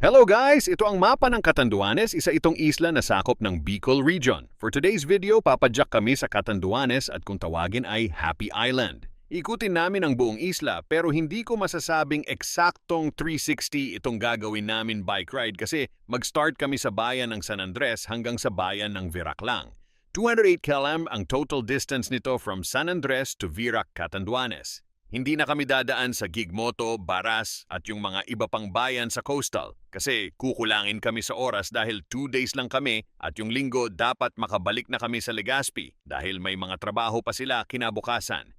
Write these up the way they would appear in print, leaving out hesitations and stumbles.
Hello guys! Ito ang mapa ng Catanduanes, isa itong isla na sakop ng Bicol Region. For today's video, papadyak kami sa Catanduanes at kung tawagin ay Happy Island. Ikutin namin ang buong isla pero hindi ko masasabing eksaktong 360 itong gagawin namin bike ride kasi mag-start kami sa bayan ng San Andres hanggang sa bayan ng Virac lang. 208 km ang total distance nito from San Andres to Virac, Catanduanes. Hindi na kami dadaan sa Gigmoto, Baras at yung mga iba pang bayan sa coastal kasi kukulangin kami sa oras dahil 2 days lang kami at yung linggo dapat makabalik na kami sa Legazpi dahil may mga trabaho pa sila kinabukasan.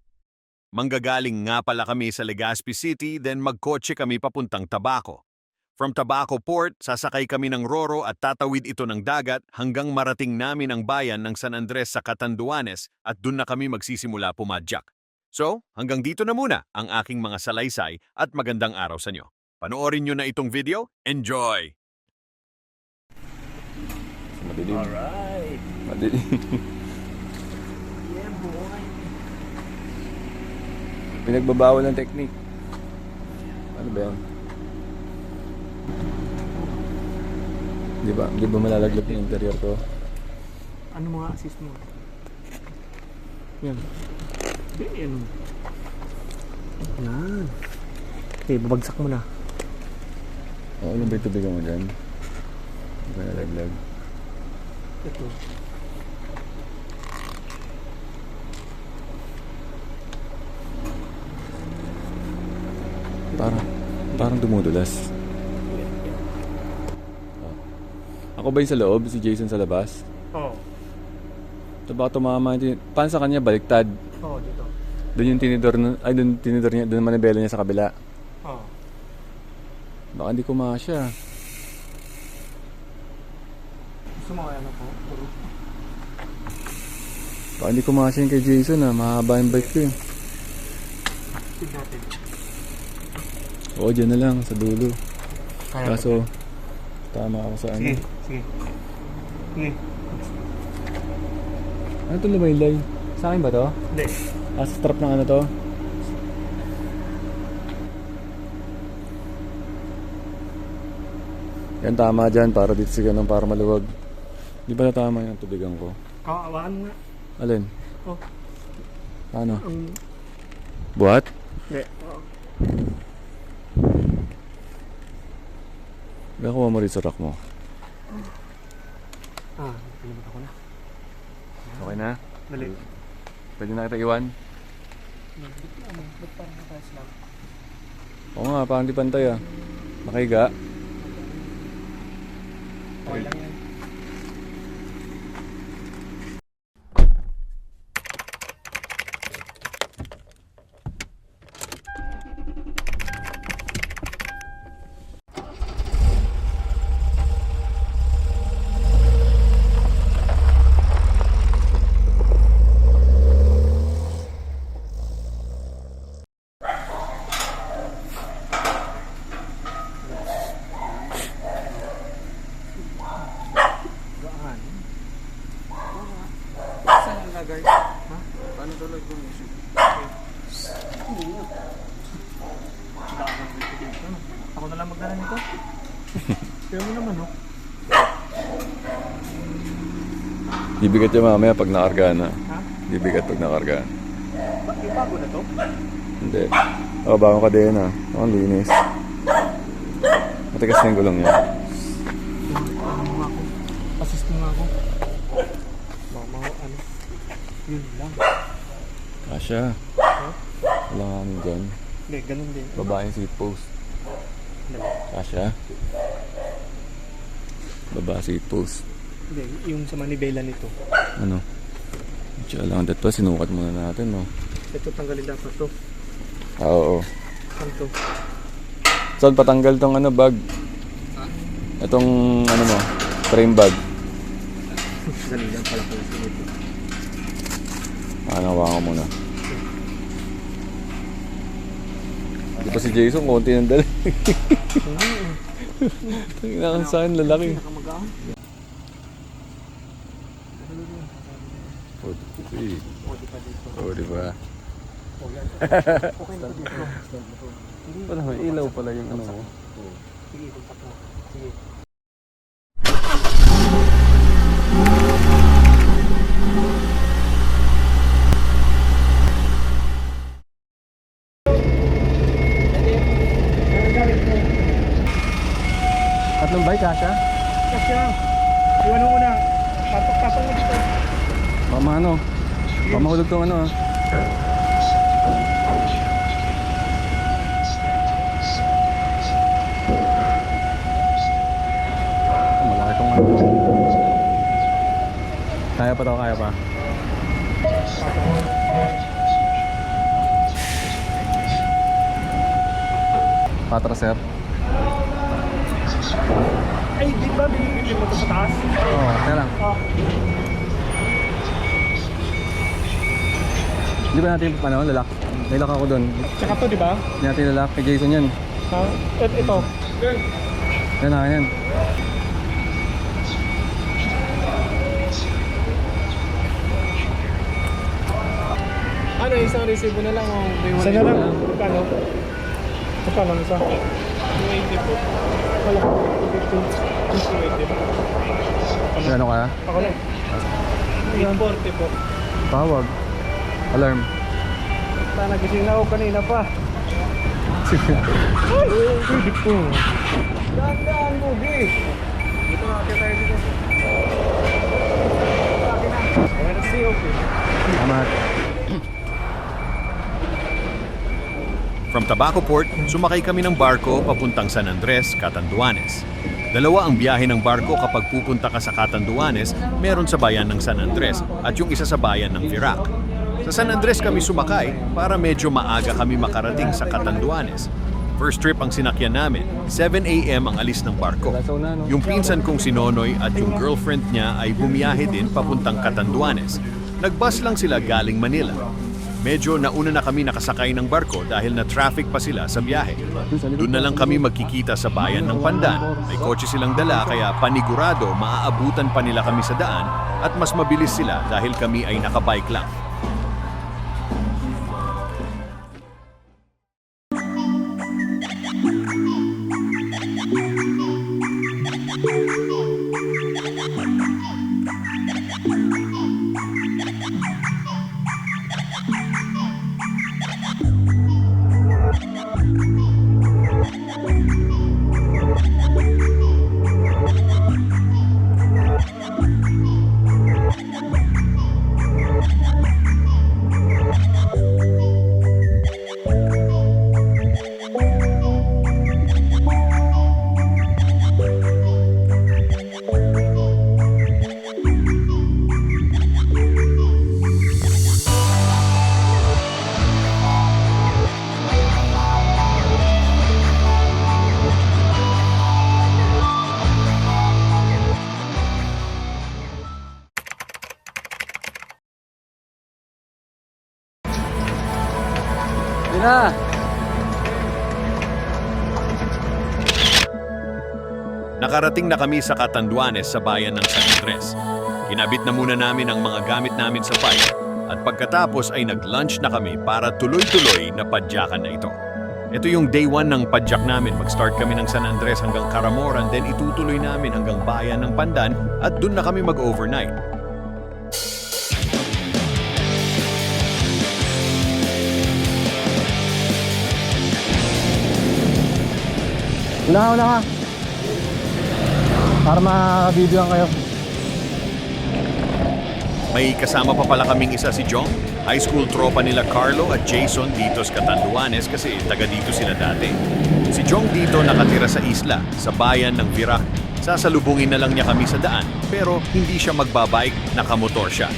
Manggagaling nga pala kami sa Legazpi City then magkotse kami papuntang Tabaco. From Tabaco Port, sasakay kami ng Roro at tatawid ito ng dagat hanggang marating namin ang bayan ng San Andres sa Catanduanes at dun na kami magsisimula pumadyak. So, hanggang dito na muna ang aking mga salaysay at magandang araw sa inyo. Panoorin nyo na itong video. Enjoy! Madilim. Alright. Madilim. Yeah, boy. Pinagbabawal ng technique. Ano ba yan? Di ba malalaglag yung interior ko? Ano mga assist mo? Yan. Yan. Yan. Okay, babagsak mo na. Oo, ano ba yung tubigan mo dyan? Di ba nalaglag? Ito. Parang dumudulas. Ako ba yung sa loob? Si Jason sa labas? Oo. Ito baka tumama. Paano sa kanya? Baliktad. Oo, dito. Doon yung tinidor, doon tinidor niya, doon manibela niya sa kabila. Oo. Baka hindi kumasya. Gusto mo kaya ano po? Puro. Baka hindi kumasya yung kay Jason mahaba yung bike ko eh. Tig natin. Oo, dyan na lang, sa dulo. Kaya Kaso, tama ako sa ano. Sige, sige. Sige. Ano ito lumaylay? Sa akin ba to? Hindi. Sa strap ng ano to? Yan, tama dyan, para dito siya ganun, para maluwag. Di ba na tama yung tubigan ko? Kaawaan mo nga. Alin? Oh. Ano? Ang... Buhat? Hindi. Oo. Kuha mo rin sa rack mo. Pilibat ako na. Okay na? Dali. Pwede na kita iwan? Ba't parang nakayos lang? Oo nga, parang di pantay Makahiga. Okay lang yan. Guys, ha? Paano tuloy kung issue? Ako na lang magdala nito. Kaya mo naman, no? Bibigat yung mamaya pag nakargaan na. Ha? Bibigat pag nakargaan. Bago na to? Hindi. Bagong kadena. Ang linis. Matigas na yung gulong niya. Ano nga ako? Assist mo nga ako. Mama, ano? Yun lang. Kasya. Ha? Wala nga ano dyan. Hindi, ganun din. Babaeng seat post. Dali. Kasya. Baba seat post. Hindi, yung sa manibela nito. Ano? Tsaka lang dito. Sinukat muna natin, no? Ito tanggalin dapat to. Oo. Ano to? Saan patanggal tong ano bag? Itong ano mo? Frame bag. Dali lang pala pala sa nito. Ano, hawakan ko muna. Di pa si Jason, konti ng dali. Tingnan ka saan, lalaki. Pinakamagaan. 43. O, di pa dito. Oo, di ba? O, yan. Okay na to dito. Wala, may ilaw pala yung ano mo. Sige, contact mo. Sige. Tatlong bike, Asha? Kasya. Iwan mo muna. Patok mo dito. Pamano? Pamahulog tong ano ah. Malaki tong ano. Kaya pa to, kaya pa. Patra, sir. Ay, di ba binibigyan mo ito sa taas? Oo, kaya lang. Di ba natin ano, lalak? May lock ako doon. Tsaka to, di ba? Hindi natin lalak. Kay Jason yan. Ha? Ito. Yan na, yan. Ano, isang resibo na lang o may isa na lang? Magkano? Magkano isa? 280 po. Wala. 250. 280. Ano kaya? Ako lang. 840 po. Tawag. Alarm. Sana gising na ako kanina pa. Ay, pwede po. Daan, Bugi. Dito na tayo dito. Laki na. Let's see, okay. Salamat. From Tabaco Port, sumakay kami ng barko papuntang San Andres, Catanduanes. Dalawa ang biyahe ng barko kapag pupunta ka sa Catanduanes, meron sa bayan ng San Andres at yung isa sa bayan ng Virac. Sa San Andres kami sumakay para medyo maaga kami makarating sa Catanduanes. First trip ang sinakyan namin, 7 a.m. ang alis ng barko. Yung pinsan kong si Nonoy at yung girlfriend niya ay bumiyahe din papuntang Catanduanes. Nagbus lang sila galing Manila. Medyo nauna na kami nakasakay ng barko dahil na traffic pa sila sa biyahe. Doon na lang kami magkikita sa bayan ng Pandan. May kotse silang dala kaya panigurado maaabutan pa nila kami sa daan at mas mabilis sila dahil kami ay nakabike lang. Na. Nakarating na kami sa Catanduanes sa bayan ng San Andres. Kinabit na muna namin ang mga gamit namin sa bike at pagkatapos ay nag-lunch na kami para tuloy-tuloy na padyakan na ito. Ito yung day 1 ng padyak namin. Mag-start kami ng San Andres hanggang Caramoran, then itutuloy namin hanggang bayan ng Pandan at dun na kami mag-overnight. Una ka. Para ma-videoan kayo. May kasama pa pala kaming isa si Jong. High school tropa nila Carlo at Jason dito sa Catanduanes kasi taga dito sila dati. Si Jong dito nakatira sa isla, sa bayan ng Virac. Sasalubungin na lang niya kami sa daan, pero hindi siya magbabike, nakamotor siya.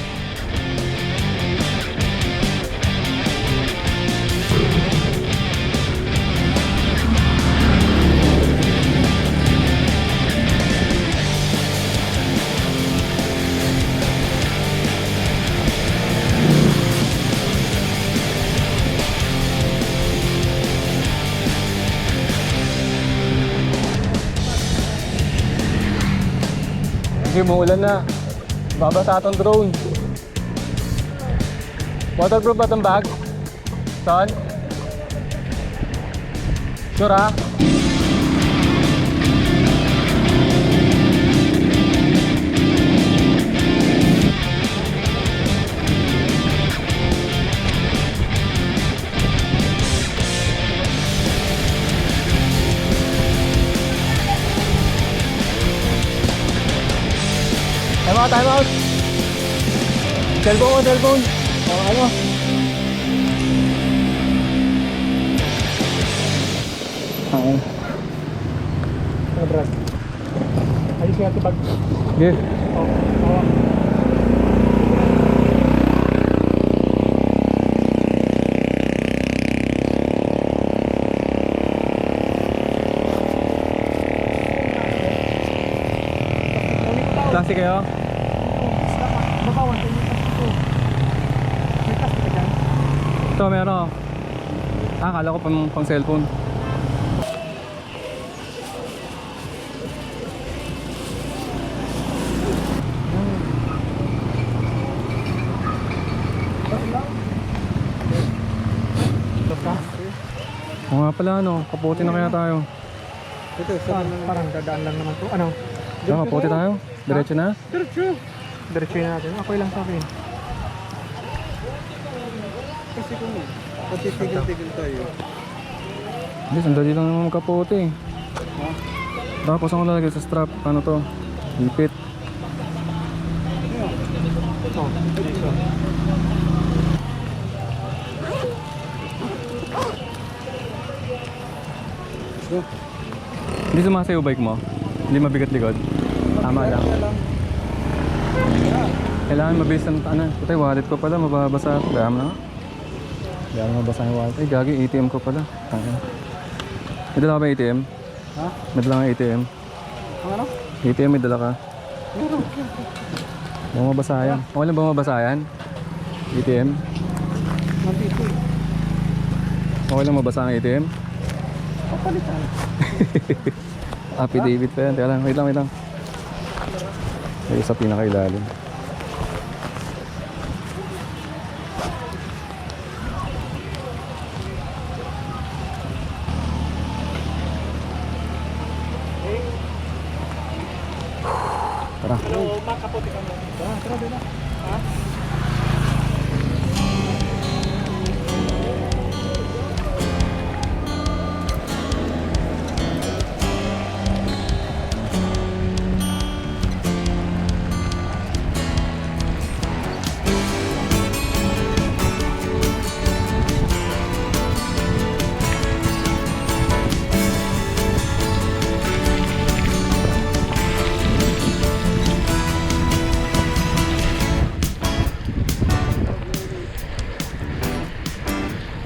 Sige, maulan na. Babasa itong drone. Waterproof ba itong bag? Son? Sure ha? time out. Cellphone mo, cellphone. O, ano? Ano? Ano, Brad? Ayos nga ito pag... Okay. Oo. Plastic kayo? Babawan tayo yung plastic ko. May plastic ka dyan? Ito, meron. Ah, kala ko pang cellphone. Oo nga pala, ano, kapote na kaya tayo. Ito, parang dadaan lang naman to. Ano? Diyan, kapote tayo. Diretso na. Diretso. Diretso na natin. Okay lang sa akin. Kasi kung patitigil-tigil tayo. Hindi, sandali lang naman kapote. Tapos ako lalagay sa strap. Ano to? Ipit. Oh, dito. Hindi sumasayo bike mo? Hindi mabigat likod? Tama lang. Kailangan mabilis ang ano. Putay, wallet ko pala, mababasa ako. Gayam na nga. Gayam mabasa yung wallet. Ay, gagi, ATM ko pala. Tangina. May dala ka ba ATM? Ha? May dala ka ATM? Ang ano? ATM, may dala ka? Meron. Baka mabasa yan. Okay lang ba mabasa yan? ATM? Nandito eh. Okay lang mabasa ang ATM? Papalitan. Affidavit pa yan. Teka lang, wait lang, wait lang. May isa pinakailalim. Tara. Ano, makapote ka mo. Tara, din na. Ha?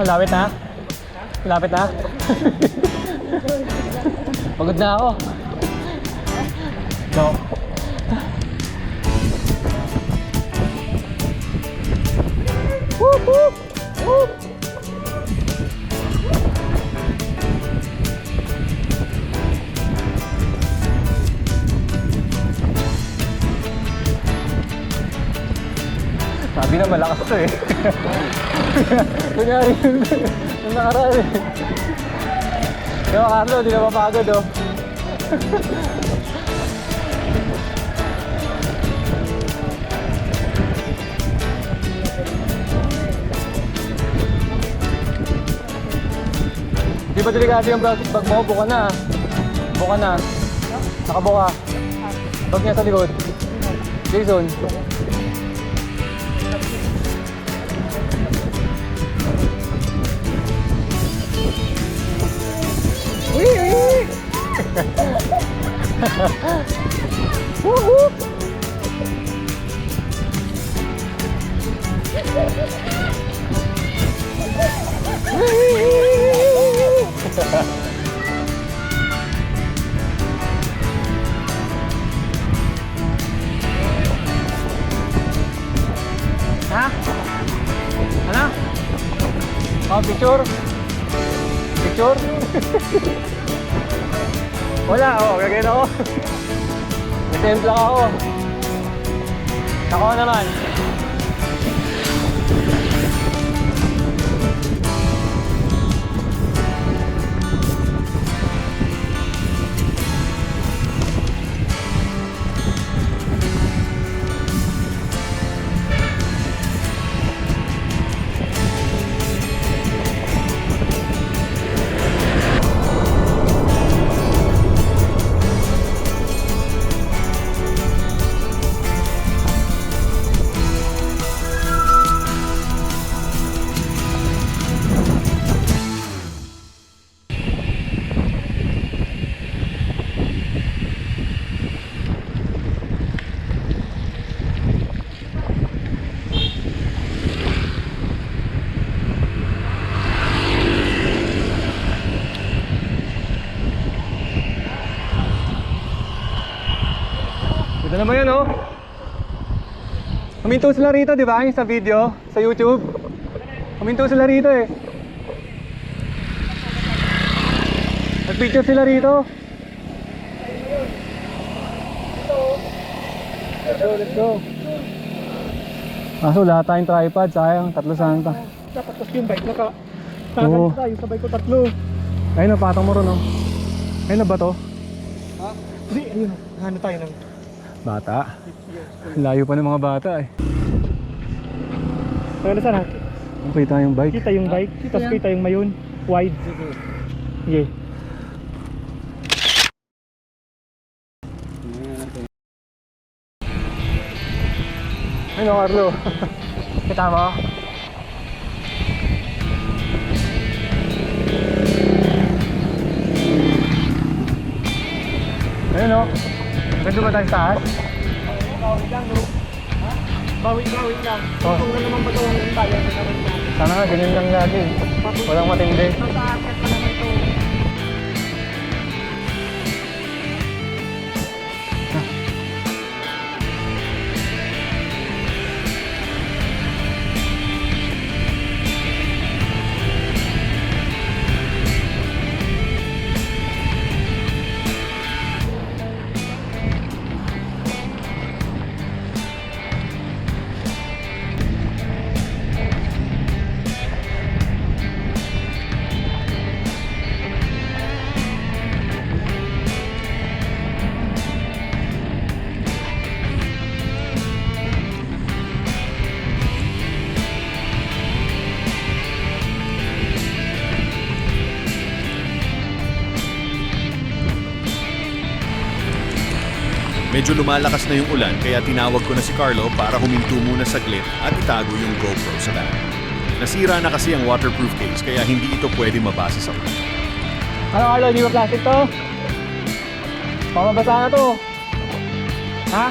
Malapit na? Malapit na? Pagod na ako. No. Whoop, whoop, whoop. Sabi na malakas to eh. Kunyari yung nakaraan eh. Yo, Carlo, di na mapagod oh. Di ba delikado yung bag mo? Buka na. Buka na. Nakabuka. Bag niya sa likod. Jason. Woohoo! Ha? Ano? Oh, picture? Picture? Wala, oh, gagawin ako. Nag-templak ako. Ako naman. Ano ba yan, oh? Huminto sila rito, di ba? Yung sa video, sa YouTube. Huminto sila rito eh. Nag-picture sila rito. Let's go. Kaso lahat tayong tripod, sayang, tatlo santa. Dapat kasi yung bike Oo. nakaganto tayo, sabay ko tatlo. Ayun, patong mo ron, oh. Ayun na ba to? Hindi, ayun. Ano tayo ng Bata. Layo pa ng mga bata eh. Ano sana? Kita yung bike. Kita yung bike, tapos kita yung mayon. Wide. Sige. Ano, Carlo? Kita mo? Ayun, oh. Ganda ba tayo sa taas? Bawi lang, bro. Ha? Bawi lang. Oh. Kung na naman ba ito ang tayo, Sana nga, ganyan lang lagi. Walang matindi. Nasa akin pa naman ito. Medyo lumalakas na yung ulan kaya tinawag ko na si Carlo para huminto muna saglit at itago yung GoPro sa bag. Nasira na kasi ang waterproof case kaya hindi ito pwede mabasa sa ulan. Ano, Carlo? Hindi ba plastic to? Pamabasa na to. Ha?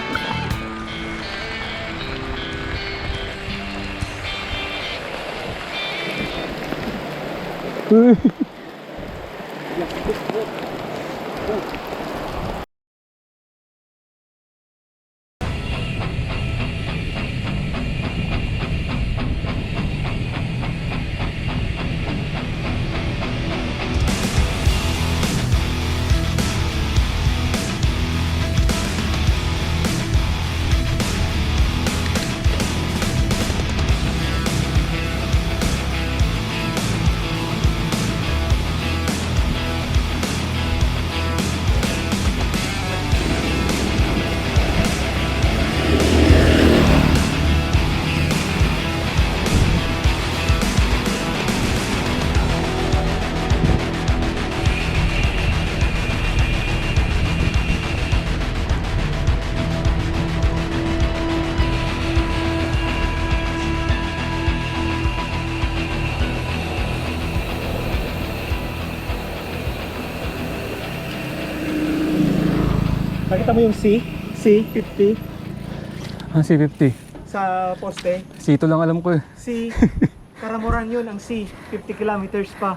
Nakita mo yung C50 Ang C50. sa poste. Sito lang alam ko eh. C, Karamoran yun ang C, 50 kilometers pa.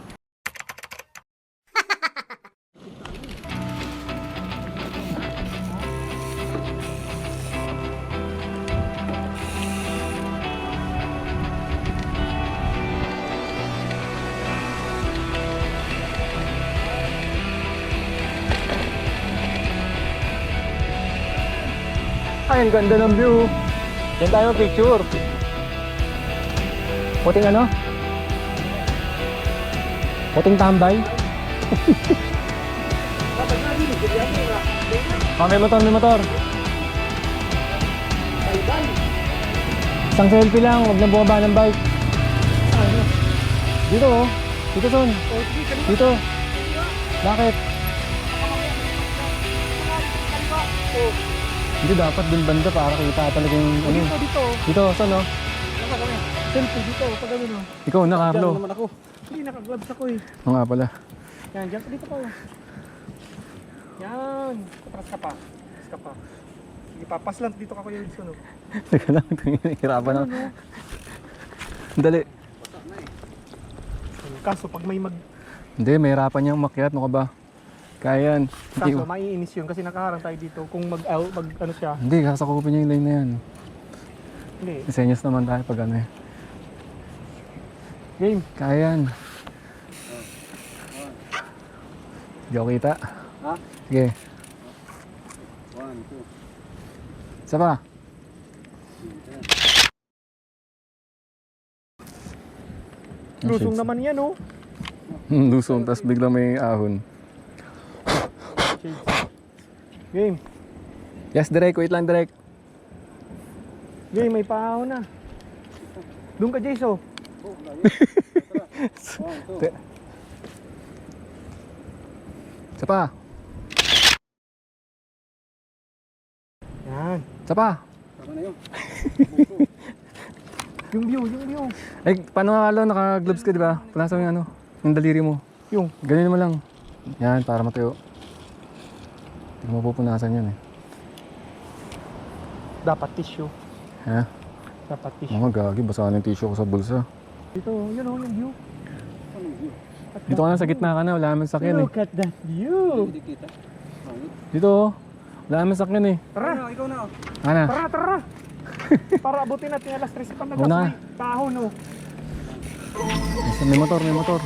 Ay, ang ganda ng view. Diyan tayo mag-picture. Puting ano? Puting tambay. Oh, may motor, may motor. Isang selfie lang, huwag na bumaba ng bike. Dito oh. Dito son. Dito. Bakit? Hindi dapat dun banda para kita talaga yung ano. Dito, son oh. Selfie dito, pag ano. Ikaw na, Carlo. Diyan naman ako. Hindi, naka-gloves ako eh. Oo nga pala. Yan, dyan, dito pa. Yan, patras ka pa. Patras ka pa. Sige, papas lang dito ka Kuya Wilson. Oh. Teka lang, hirapan ako. Dali. Kaso pag may Hindi, may hirapan niyang umakyat. Ano ka ba? Kaya yan. Hindi, Kaso maiinis yun kasi nakaharang tayo dito. Kung mag ano siya. hindi, kasakupin niya yung lane na yan. Hindi. Senyas naman tayo pag ano eh. Game. Kaya yan. Hindi ako kita. Ha? Sige. 1, 2. Isa pa. Lusong naman yan oh. Lusong, tapos bigla may ahon. Game. Yes, direct. Wait lang, direct. Game, may paahon na. Doon ka, Jaso. Isa pa. Yan. Isa pa. Tama na yun. Yung view. Ay, paano nga alo? Naka-gloves ka, di ba? Punasan mo yung ano, yung daliri mo. Yung. Ganyan mo lang. Yan, para matuyo. Hindi mo pupunasan yan eh. Dapat tissue. Ha? Dapat tissue. Mga gagi, basahan yung tissue ko sa bulsa. Dito, yun oh, yung view. Dito ka na, sa gitna ka na. Wala naman sakyan eh. Look at that view. Hindi kita. Pangit. Dito oh. Wala naman sakyan eh. Tara, Ikaw na. Ana. tara. Para abutin natin alas 3 pag Una. nagkasay. Tahon oh. May motor, may motor.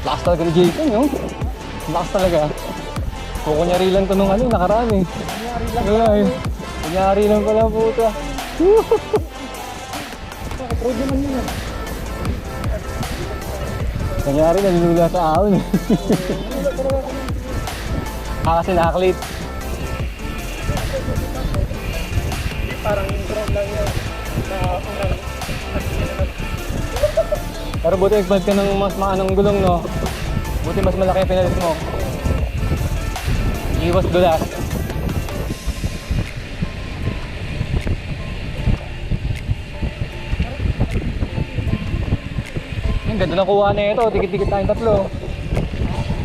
Lakas talaga ni Jason, no? Lakas talaga. Kukunyari lang to nung ano, nakaraan eh. Wala eh. Kunyari lang pala puta. Road naman yun ah. Kunyari nalulula sa ahon eh. Kasi nakaklit. Parang intro lang yan. Pero buti nagpad ka ng mas maanong gulong, no? Buti mas malaki ang pinalit mo. Iwas dulas. Ang ganda ng kuha na ito. Dikit-dikit tayong tatlo.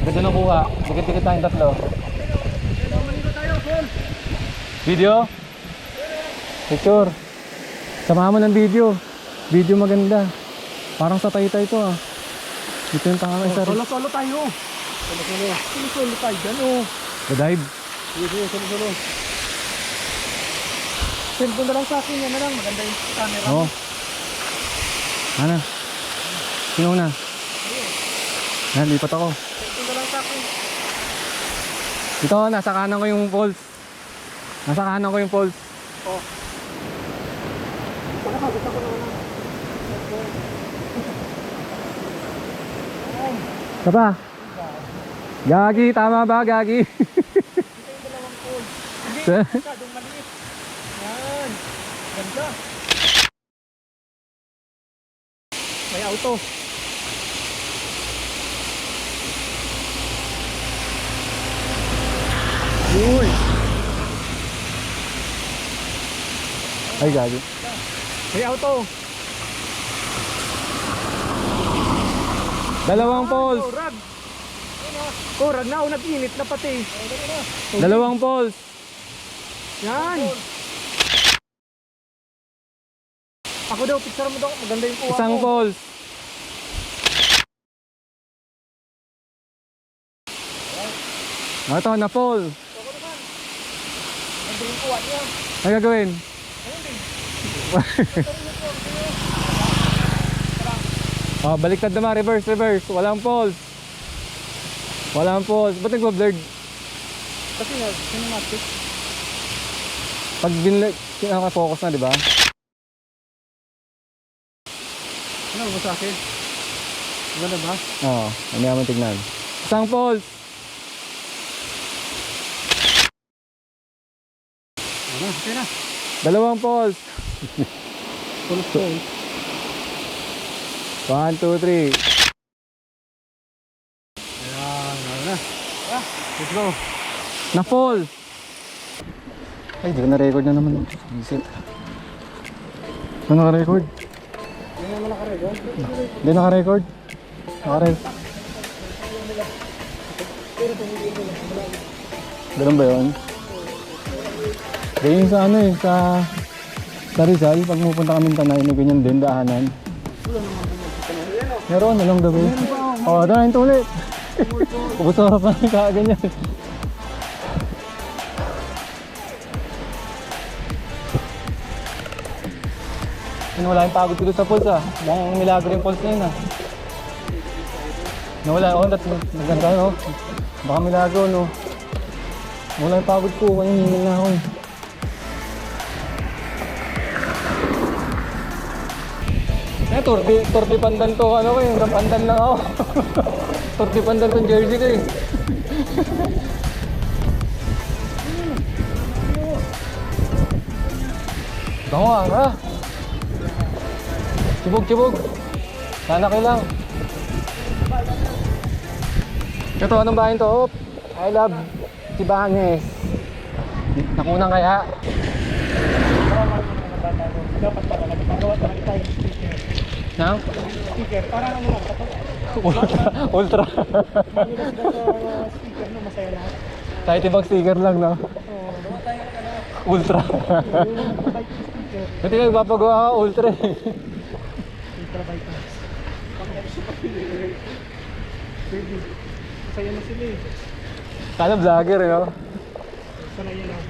Ganda ng kuha. Dikit-dikit tayong tatlo. Video? Picture. Samahan mo ng video. Video maganda. Parang sa Taytay ito ah. Dito yung tanga kay Sari. Solo tayo. Solo tayo dyan oh. The-dive. Sige, solo. Send mo na lang sa akin yan na lang. Maganda yung camera. Oo. Ana. Sino na? Yan, lipat ako. Send mo na lang sa akin. Dito, nasa kanan ko yung poles. Nasa kanan ko yung poles. Oh. Gusto ko naman. Isa pa. Gagi, tama ba Gagi? Hindi, masyadong maliit. Yan. Ganda. May auto. Uy. Ay Gagi. May auto. Dalawang poles. Oh, rag. Oh, rag na. Oh, nag-init na pati. Dalawang poles. Yan. Ako daw, picture mo daw. Maganda yung kuha Isang ko. poles. Ito, na pole. Maganda yung kuha niya. Ano gagawin? Oh, baliktad naman, reverse. Walang poles. Ba't nagpa-blurred? Kasi nga, cinematic. Pag binlag, kinaka-focus na, di ba? Ano ba sa akin? Maganda ba? Oo, ano naman tignan. Isang poles. Ano, okay na. Dalawang poles. Full 1, 2, 3. Let's go. Na-fall! Ay, di ko na-record na naman. Visit. Ano naka-record? Hindi naka-record. Naka-record. Ganun ba yun? Ganyan sa ano eh, sa Rizal, pag pupunta kami Tanay, may ganyan din, daanan. Meron, along the way. Oo, dahil ito ulit. Ubus oras na kakaganyan. Wala yung pagod ko sa pulse ah. Mukhang milagro yung pulse na yun ah. Nawala, naganda no. Baka milagro no. Wala yung pagod ko, kaya hingin na ako eh. Turdi pandan to, ano ko yung pandan lang ako. Turdi pandan tong jersey ko eh. Bango ha? Chibog. Sana lang. Ito, anong bahay to? Oh, I love Tibanes. Nakunang kaya? Dapat pala nagpagawa talaga tayo ng sticker. Nang? Sticker, parang ano lang, Ultra. manilas ba sa sticker no, masaya lahat. Kahit ibang sticker lang, no? Oo, gawa tayo na Ultra. yung bike sticker. Buti nga magpapagawa ka, ultra eh. Ultra bike na. Baby, masaya na sila eh. Sana vlogger, no? Sana yan lang.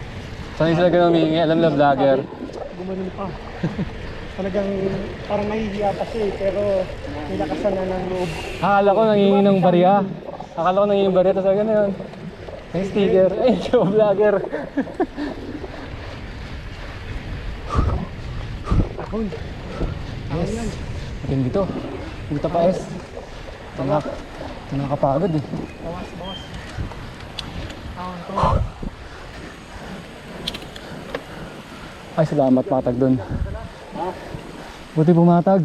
Sanay sila ganun humingi, alam na vlogger. Gumanon pa. Talagang parang nahihiya pa siya eh, pero nilakasan na ng loob. Akala ko nangingi ng barya. Tapos sabi ganun. May sticker. Ay, siya vlogger. Ahon. Ahon yan. Matindi to. Dito pa S. Nakakapagod eh. Bawas. Ahon to. Ay, salamat matag dun. Buti pumatag.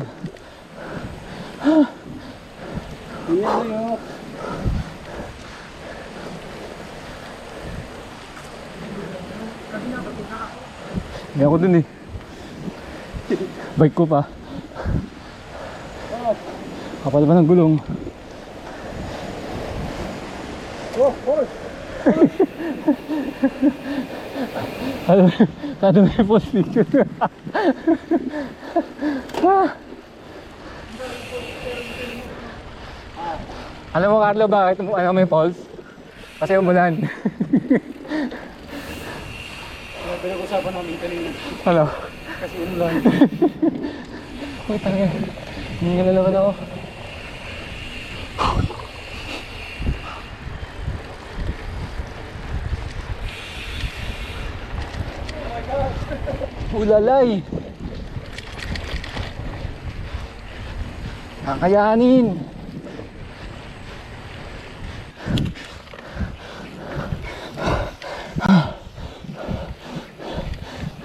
Hindi ako dun eh. Bike ko pa. Kapal ba ng gulong? Kada may post dito. Alam mo Carlo bakit may pulse? Kasi umulan. Pinag-usapan namin kanina. Ano? Kasi umulan. Uy, tanga. Hindi nga naman ako. Ulalay. Kakayanin.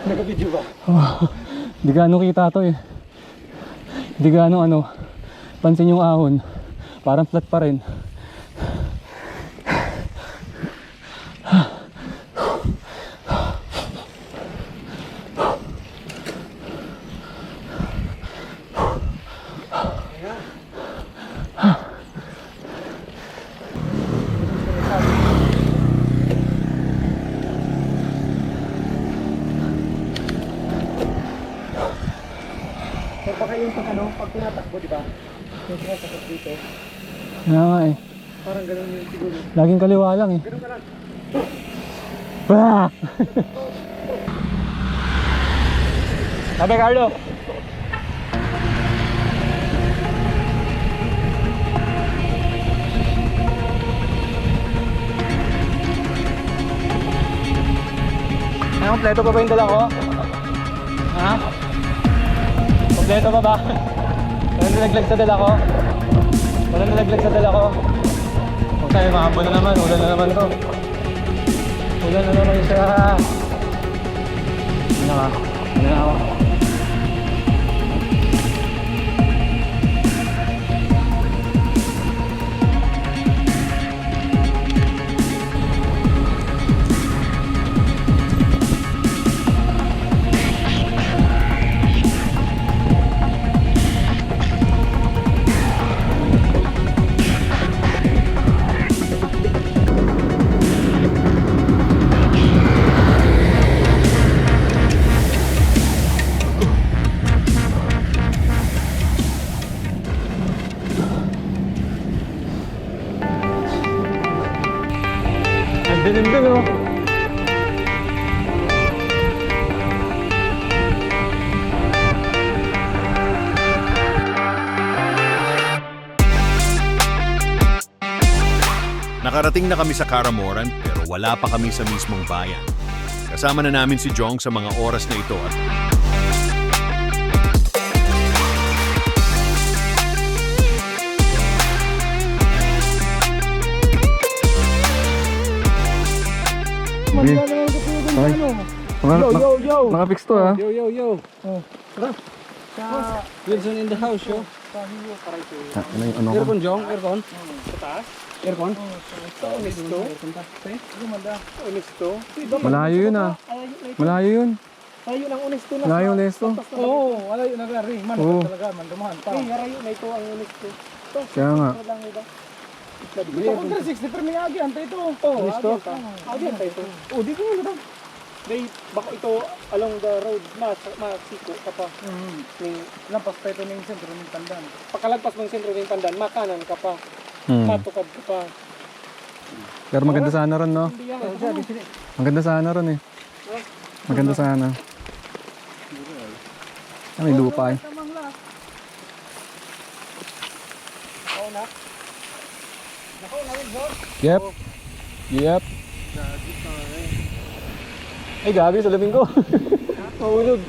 Nag-video ba? Di gaano kita to eh. Di gaano pansin yung ahon. Parang flat pa rin. So baka yung pag tinatakbo, di ba? Yung tinatakbo dito, Kaya nga eh. parang ganun yung siguro. Laging kaliwa lang eh. Ganun ka lang. Bah! Sabi Carlo. Ay, kompleto pa ba yung dala ko? Ha? Kompleto pa ba? Walang nalaglag sa dala ko? Walang nalaglag sa dala ko? Huwag tayo makapon na naman, ulan na naman to. Ulan na naman siya. Ano ka? Ano na ako? Nakarating na kami sa Caramoran pero wala pa kami sa mismong bayan. Kasama na namin si Jong sa mga oras na ito at Nakapix to ha. Yo. Wilson in the house, yo. Ano ko? Aircon, Jong. Aircon. Sa taas? Aircon. Honesto. Malayo yun ha. Malayo yun. Tayo ng honesto na. Malayo Lesto. Oo, malayo na gari. Man, Oo. talaga, man, dumahan pa. Rayo na ito ang honesto. Kaya nga. Ito kung 360 per mga agi, antay ito. Oo, honesto. Agi, antay ito. Oo, di ko nga ito. Day, baka ito along the road, masiko ka pa. Lampas pa ito ng sentro ng Pandan. Pakalagpas mo ng sentro ng Pandan, makanan ka pa. Matukad ka pa. Pero maganda sana ron, no? Hindi yan. Maganda sana ron eh. Maganda sana. May lupa eh. Yep. Yep. Ay, gabi, salamin ko. Mahulog.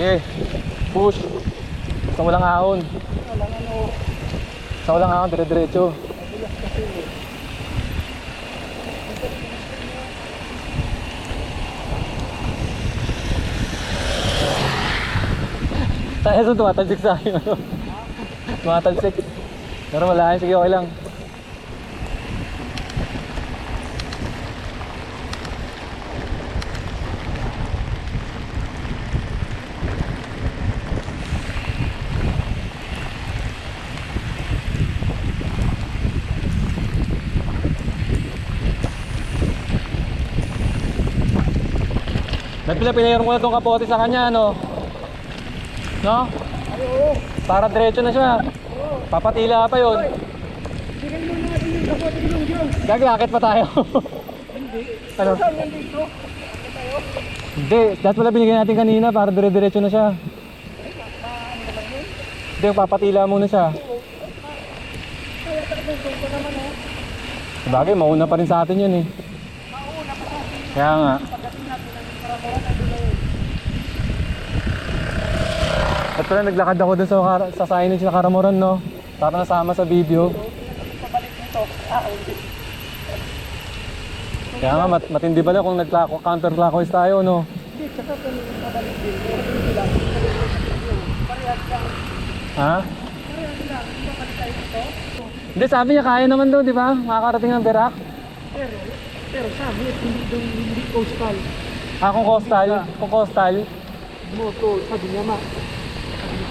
Okay, push. Sa walang ahon. Sa walang ahon, dire-diretso. Tayo sa tumatalsik sa akin. Tumatalsik. Pero wala, sige, okay lang. Pinayaron ko na itong kapote sa kanya, ano? No? Para diretso na siya. Papatila pa yun. Gagakit pa tayo. Ano? Hindi, dapat pala binigyan natin kanina para dire-diretso na siya. Hindi, papatila muna siya. Sabagay, mauna pa rin sa atin yun eh. Kaya nga. At pala naglakad ako dun sa signage na Caramoran, no? Para nasama sa video. Kaya nga matindi pala kung counter-clockwise tayo, no? Ha? Hindi, sabi niya kaya naman doon, di ba? Makakarating ng Berak. Pero sabi, hindi coastal. Ah, kung coastal? Kung coastal? Moto, sabi niya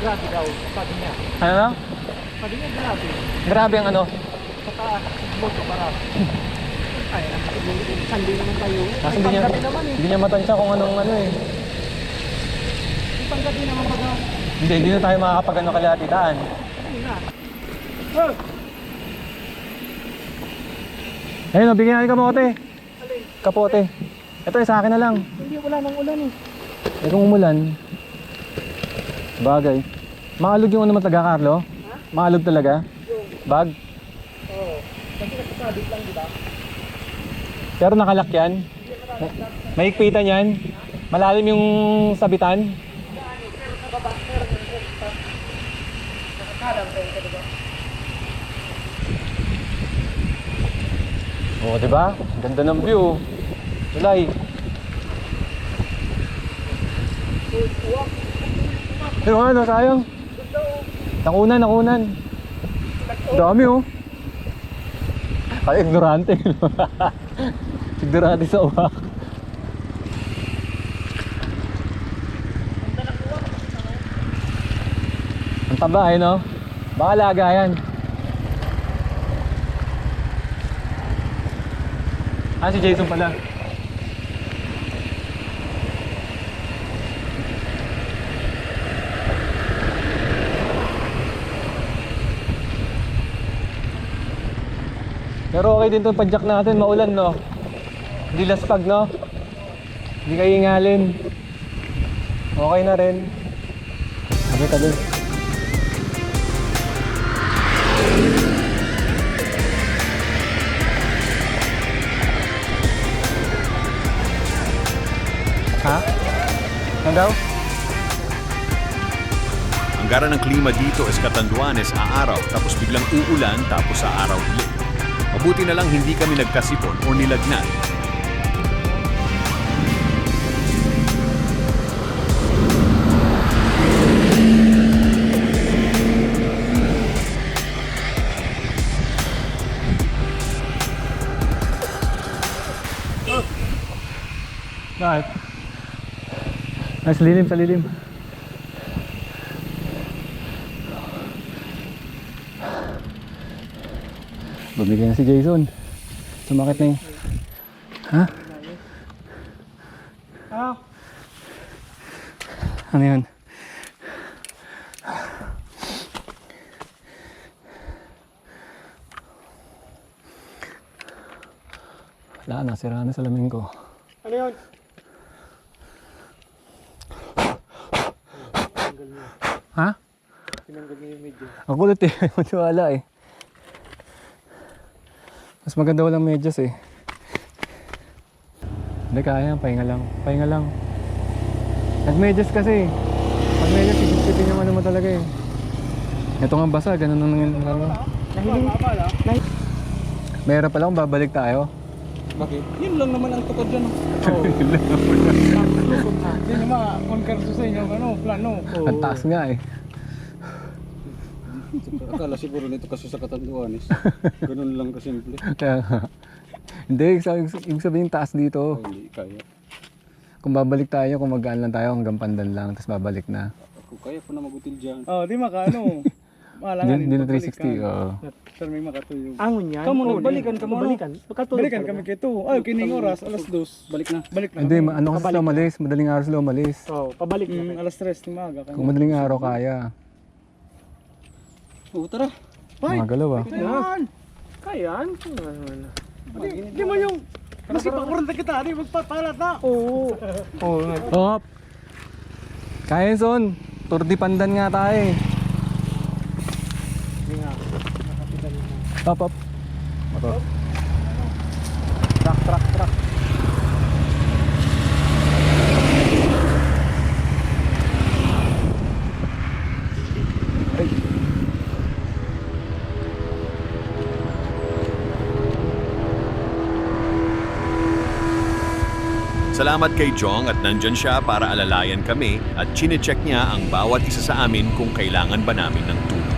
grabe daw, sabi niya. Ano na? Sabi niya grabe. Grabe ang ano? Sa taas, moto para. Ay, sandi naman tayo. Kasi Ay, panggabi naman eh. hindi niya matansya kung anong ano eh. May panggabi naman pag Hindi na tayo makakapag-ano kalatitaan. ayun na. Ayun, bigyan natin kapote. Kapote. Ito sa akin na lang. Hindi, wala nang ulan eh. Eh kung umulan, bagay. Maalog yung ano mo talaga, Carlo? Maalog talaga? Bag? Oo. Kasi nakasabit lang, di ba? Pero nakalak yan? Mahigpitan yan? Malalim yung sabitan? Oo, diba? Ganda ng view. Tulay. Pero ano, sayang. Nakunan. Dami oh. Ay, ignorante. Ignorante sa uwak. Ang taba eh, no? Baka laga yan. Ah, si Jason pala. Pero okay din itong padjak natin, maulan no? Hindi laspag no? Hindi kayo ingalin. Okay na rin. Tabi. Ha? Ano daw? Ang gara ng klima dito is Catanduanes aaraw tapos biglang uulan tapos sa araw ulit. Mabuti na lang hindi kami nagkasipon o nilagnat. Bakit? Ay, sa lilim, sa lilim. Bumigay na si Jason. Sumakit na yung... Ha? Ano yun? Wala na, sira na salamin ko. Ano yun? Ha? Tinanggal niya yung medyo. Ang kulit eh, maniwala eh. Mas maganda walang medyas eh. Hindi kaya, pahinga lang. Pahinga lang. Nag-medyas kasi. Pag medyas, isipin yung ano mo talaga eh. Ito nga basa, ganun nang nangyari. Nahiling. Mayroon pala kung babalik tayo. Bakit? Yun lang naman ang tukod dyan. Oo. Yun lang naman. Yan yung mga conquerors sa inyo, ano, plano. Ang taas nga eh. Akala siguro nito kasi sa Catanduanes. Ganun lang kasimple. Kaya nga. Hindi, ibig sabihin taas dito. Hindi kaya. Kung babalik tayo, kung magaan lang tayo hanggang Pandan lang, tapos babalik na. Ako kaya po na magutil dyan. Di makaano. Malangan Hindi na 360, oo. Pero may makatuyog. Angon yan? Kamu nagbalikan ka mo. Balikan. Balikan kami kito. Ay, kining oras, alas 2. Balik na. Balik na. Hindi, ano kasi sila umalis, madaling araw sila umalis. Oo, pabalik na. Alas 3 ng maaga. Kung madaling araw kaya, Oo, tara. mga galaw ah. Yan! Kayan? Hindi mo yung... Kasi pakuranta kita, di magpapalat na. Oo. Oo. Hop! Kaya son, Tour de Pandan nga tayo eh. Hop, hop. Motor. Truck. Salamat kay Jong at nandyan siya para alalayan kami at chinecheck niya ang bawat isa sa amin kung kailangan ba namin ng tulong.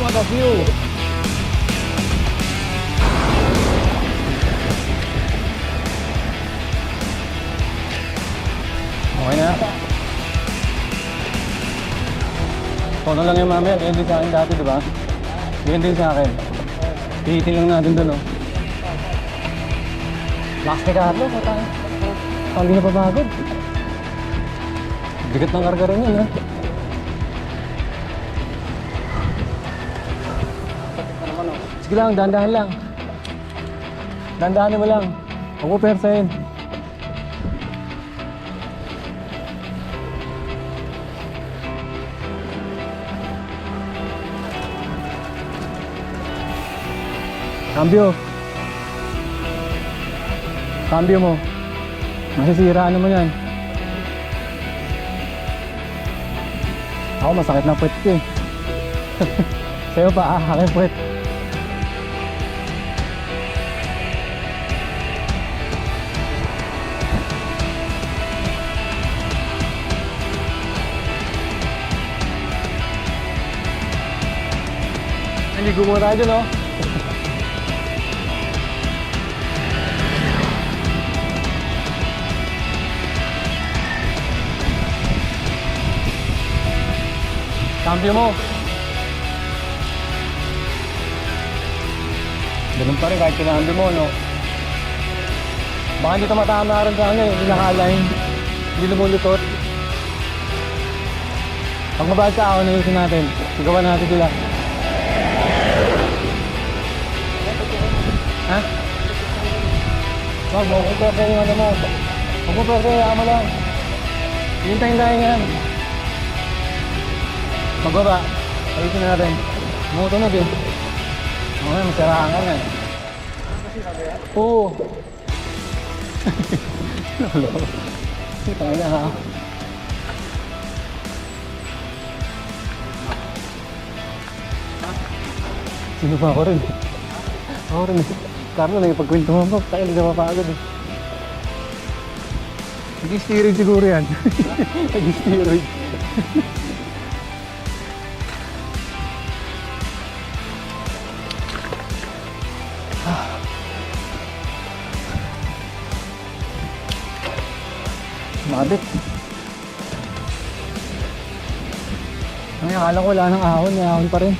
What a view! Okay na. Ito na lang yung mamaya. Ganyan din sa akin dati, di ba? Ganyan din sa akin. Hihitin lang natin doon, oh. Lakas ni Carlo, po tayo. Hindi na papagod. Bigat ng karga rin yun, ha? Sige lang, dahan-dahan lang. Dahan-dahanin mo lang. Huwag mo persahin. Cambio. Cambio mo. Masisiraan naman yan. Ako masakit na puwet ko eh. Sa'yo pa, aking puwet. ligo muna tayo dyan, oh. Cambio mo. Ganun pa rin kahit kinambio mo, no? Baka hindi ito matama rin sa kanya, hindi naka-align. Hindi lumulutot. Pag mabahal sa ako, nayusin natin. Sigawan natin sila. Ha? Wag mo, kung pwede yung ano mo. Kung pwede, hayaan mo lang. Hintayin tayo yan. Magbaba. Ayusin na natin. Tumutunog eh. Oo, masiraan ka na. Oo. Lolo. Tayo na ha. Sino pa ako rin? Ako rin eh. Carlo, nagpagkwentuhan mo. Tayo, hindi na mapagod eh. Nag-steroid siguro yan. Nag-steroid. Mabit. Ay, akala ko wala nang ahon. May ahon pa rin.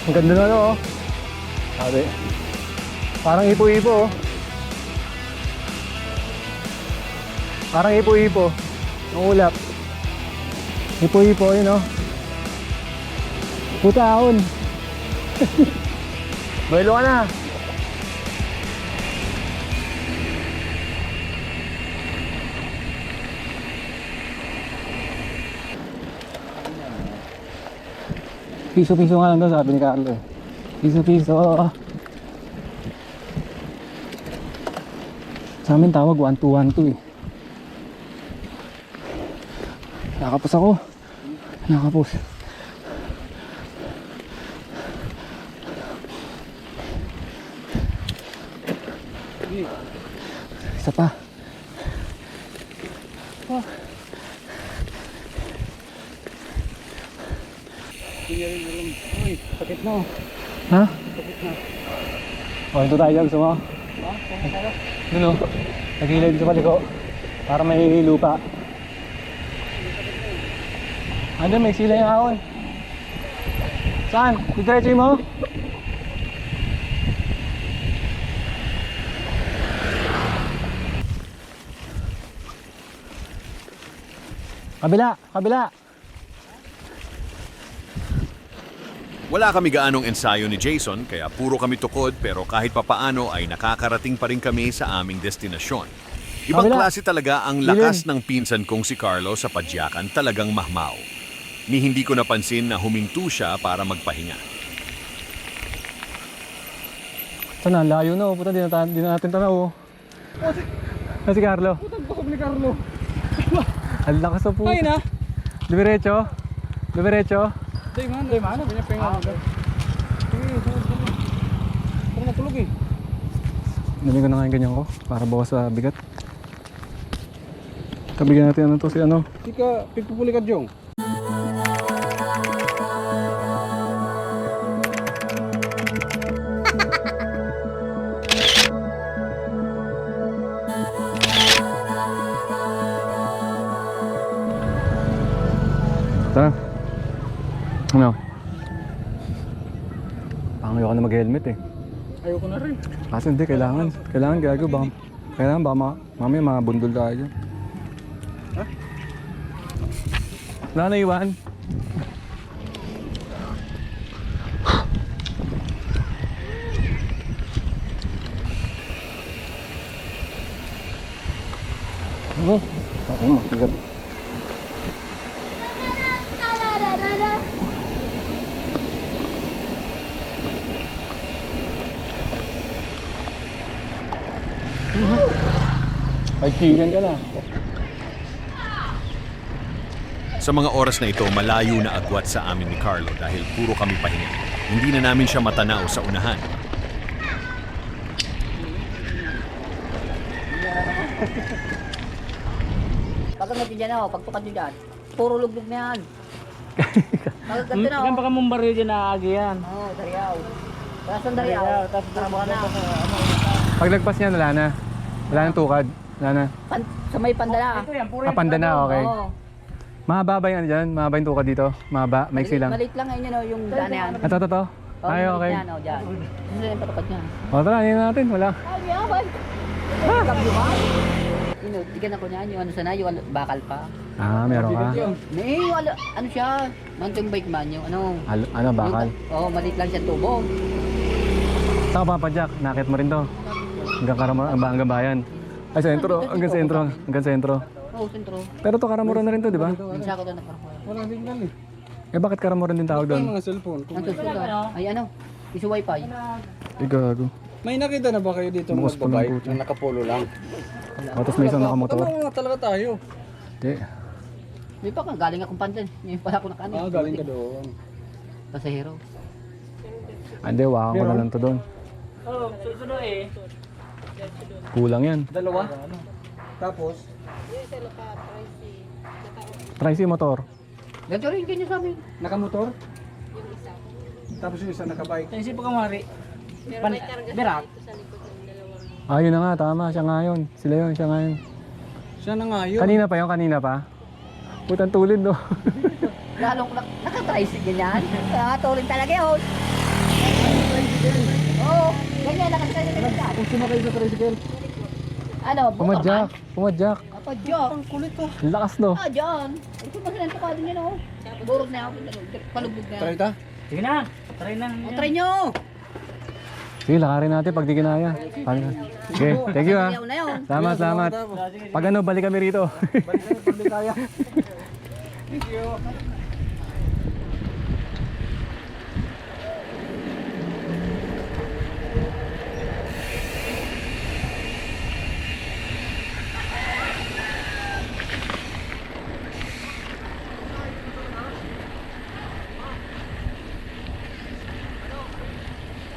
Ang ganda na, no? Sabi. Parang ipo-ipo, oh. Parang ipo-ipo. Ang ulap. Ipo-ipo, yun, oh. Puta ahon. Buelo ka na. Piso-piso nga lang daw, sabi ni Carlo. Piso-piso. Sa amin tawag 1212 eh. Nakapos ako. Nakapos. Isa pa. Oh. Uy, sakit na. Ha? Sakit na. Oh, ito tayo. Gusto mo? Doon o. Nagilid sa paliko. Para may lupa. Ano, may sila yung ahon. Saan? Diretso mo? Kabila! Kabila! Wala kami gaanong ensayo ni Jason kaya puro kami tukod pero kahit papaano ay nakakarating pa rin kami sa aming destinasyon. Ibang Kabila. klase talaga ang lakas ng pinsan kong si Carlo sa padyakan, talagang mahmaw. Ni hindi ko napansin na huminto siya para magpahinga. Sana, layo na. Puta, di na natin tanaw. Si Carlo. Putang bakog ni Carlo. Ang lakas po. Ay na. Diretso. Diretso. Day man, ganyan pa yung ano. Parang natulog eh. Dami ko na nga yung ganyan ko. Para bawas sa bigat. Kabigyan natin ano to si ano. Di ka, pipupuli ka Jong. Tara. Ano? Parang ayoko na mag-helmet eh. Ayoko na rin. Kasi hindi, kailangan. Kailangan gago ba? Kailangan ba mamaya mabundol tayo dyan. Ha? Wala na iwan. Ano? Ako makigat. Ay, chicken ka na. Sa mga oras na ito, malayo na agwat sa amin ni Carlo dahil puro kami pahinga. Hindi na namin siya matanaw sa unahan. Pag natin dyan ako, pagtukan nyo dyan, puro luglog na yan. Pag ganito na Ilan ako. baka mong baril dyan naagi yan? Oo, Dariaw. Kaya sa Dariaw, Tapos taramo ka na. Paglagpas niyan, wala na. Wala nang tukad. Wala na. Sa may pandala. Ito yan, puro Panda na, okay. Oo. Mahaba ba yan dyan? Mahaba yung tukad dito? Mahaba? Maiksi lang. Maliit lang yun, yung daan na yan. Ito. Ay, okay. Yan, o, dyan. Ano yung patukad niya? O, tara, ano natin? Wala. Ay, yaman. Kabyo ba? Tignan ako niyan, yung ano sana, yung bakal pa. Ah, meron ka. May, ano siya, mountain bike man, yung ano. Ano, bakal? Oo, maliit lang siya tubo. Saan ka papadyak? Nakit mo rin to. Hanggang hanggang bayan. Ay, sentro. Hanggang sentro. Hanggang sentro. Oo, sentro. Pero to Karamuran na rin to, di ba? Minsan ako doon nagparkuha. Wala signal eh. Eh, bakit Karamuran din tawag doon? Yung mga cellphone. Ang susunod, ay ano, iso wifi. Eh, gago. May nakita na ba kayo dito ng Bukas pa ng magbabike puto. na nakapolo lang? O, tapos may isang nakamotor. Tama nga talaga tayo. Hindi. May pa ka, galing akong pandan. Ngayon pala ako nakaano. Galing ka doon. Pasahero. Hindi, wakan ko na lang to doon. Oo, susunod eh. Kulang yan. Dalawa? Tapos? Tricy motor. Ganito rin ganyan sa amin. Nakamotor? Tapos yung isa nakabike. Isip ko kamari. Berak. Ah, yun na nga, tama. Siya nga yun. Sila yun, siya nga yun. Siya na nga yun. Kanina pa yun, kanina pa. Putang tulid, no? Lalong nakatricycle ganyan. Nakatulin talaga yun. Oo, ganyan, nakatricycle ganyan. Kung sumakay sa tricycle. Ano, Pumadyak. Pumadyak. Papadyak. Ang kulit to. Ang lakas, no? Ah, dyan. Ito ba sila tukado niya, no? Burog na ako. Palugbog na. Try ta? Sige na. Try na. O, try nyo. Sige, lakarin natin pag di kinaya. Okay, thank you, ha. Ayaw na yun. Salamat, salamat. Pag ano, balik kami rito.